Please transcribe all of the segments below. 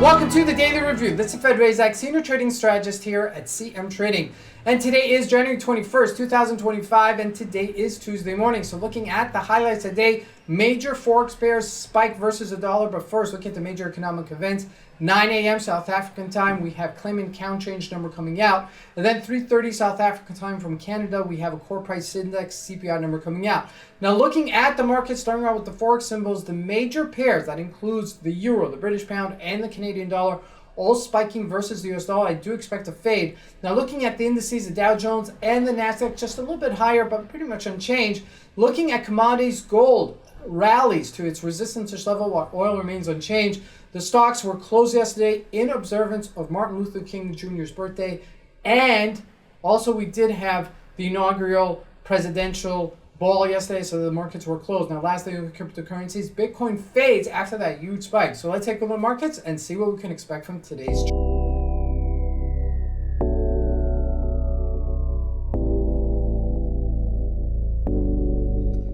Welcome to the Daily Review. This is Fed Razak, Senior Trading Strategist here at CMTrading. And today is January 21st, 2025, and today is Tuesday morning. So looking at the highlights today, major Forex pairs spike versus the dollar. But first, look at the major economic events. 9 a.m. South African time, we have Claimant Count Change number coming out. And then 3:30 South African time from Canada, we have a core price index CPI number coming out. Now looking at the market, starting out with the Forex symbols, the major pairs, that includes the euro, the British pound, and the Canadian dollar, all spiking versus the US dollar. I do expect a fade. Now looking at the indices, the Dow Jones and the Nasdaq just a little bit higher, but pretty much unchanged. Looking at commodities, gold rallies to its resistance level while oil remains unchanged. The stocks were closed yesterday in observance of Martin Luther King Jr.'s birthday, and also we did have the inaugural presidential ball yesterday, so the markets were closed. Now, lastly, with cryptocurrencies, Bitcoin fades after that huge spike. So let's take a look at the markets and see what we can expect from today's chart.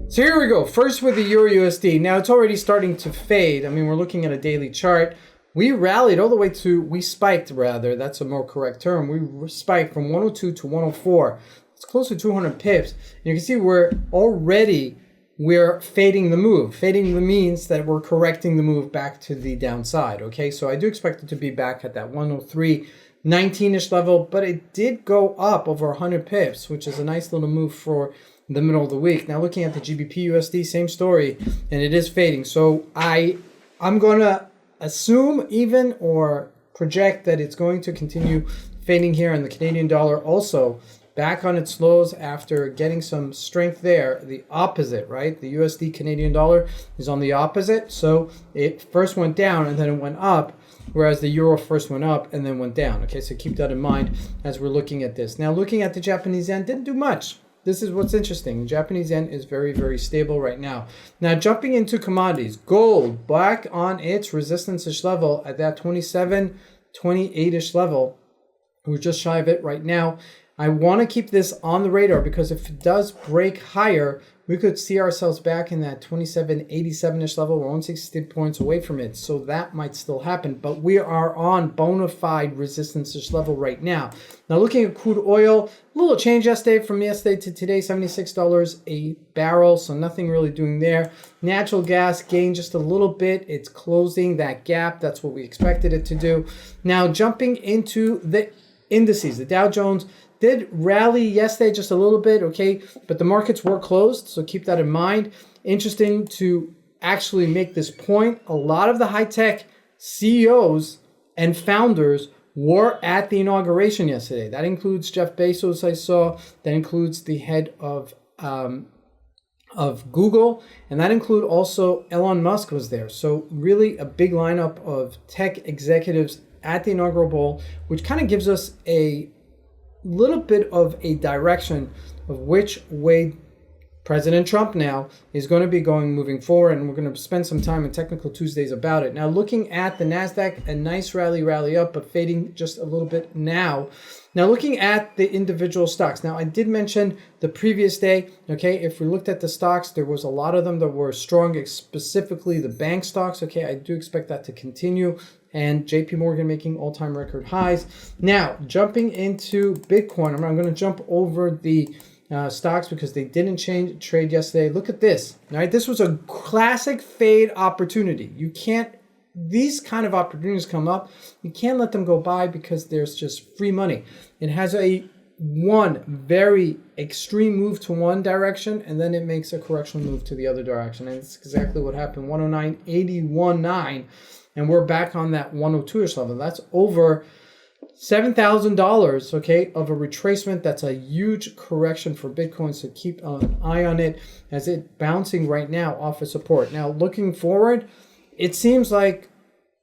So here we go. First with the Euro USD. Now it's already starting to fade. I mean, we're looking at a daily chart. We rallied all the way to, we spiked rather, that's a more correct term. We spiked from 102 to 104. It's close to 200 pips. And you can see we're fading the move. Fading the means that we're correcting the move back to the downside. Okay, so I do expect it to be back at that 103.19-ish level, but it did go up over 100 pips, which is a nice little move for the middle of the week. Now looking at the GBP USD, same story, and it is fading. So I'm going to assume even or project that it's going to continue fading here, and the Canadian dollar also back on its lows after getting some strength there. The opposite, right? The USD Canadian dollar is on the opposite. So it first went down and then it went up, whereas the euro first went up and then went down. Okay, so keep that in mind as we're looking at this. Now looking at the Japanese yen, didn't do much. This is what's interesting. The Japanese yen is very, very stable right now. Now jumping into commodities, gold back on its resistance-ish level at that 27, 28-ish level. We're just shy of it right now. I want to keep this on the radar because if it does break higher, we could see ourselves back in that 27.87-ish level. We're only 60 points away from it, so that might still happen. But we are on bona fide resistance-ish level right now. Now looking at crude oil, a little change yesterday from yesterday to today, $76 a barrel, so nothing really doing there. Natural gas gained just a little bit. It's closing that gap. That's what we expected it to do. Now jumping into the indices, the Dow Jones did rally yesterday just a little bit, okay, but the markets were closed, so keep that in mind. Interesting to actually make this point. A lot of the high-tech CEOs and founders were at the inauguration yesterday. That includes Jeff Bezos, I saw. That includes the head of Google, and that includes also Elon Musk was there. So really a big lineup of tech executives at the inaugural ball, which kind of gives us a little bit of a direction of which way President Trump now is going to be going moving forward, and we're going to spend some time in Technical Tuesdays about it. Now looking at the Nasdaq, a nice rally up, but fading just a little bit now. Now looking at the individual stocks. Now I did mention the previous day, okay, if we looked at the stocks, there was a lot of them that were strong, specifically the bank stocks, okay, I do expect that to continue. And JP Morgan making all-time record highs. Now, jumping into Bitcoin, I'm going to jump over the stocks because they didn't trade yesterday. Look at this. All right, this was a classic fade opportunity. You can't, these kind of opportunities come up, you can't let them go by because there's just free money. It has one very extreme move to one direction, and then it makes a correctional move to the other direction. And it's exactly what happened, 109.81.9. And we're back on that 102-ish level. That's over $7,000, okay, of a retracement. That's a huge correction for Bitcoin, so keep an eye on it as it's bouncing right now off of support. Now, looking forward, it seems like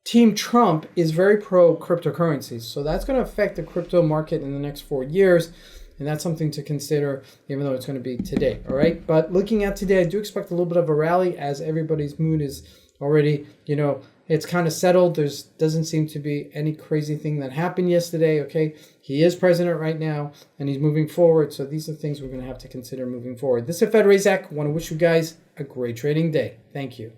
Team Trump is very pro cryptocurrencies, so that's going to affect the crypto market in the next 4 years, and that's something to consider, even though it's going to be today, all right? But looking at today, I do expect a little bit of a rally as everybody's mood is already, it's kind of settled. There doesn't seem to be any crazy thing that happened yesterday, okay? He is president right now, and he's moving forward. So these are things we're going to have to consider moving forward. This is Fed Razak. I want to wish you guys a great trading day. Thank you.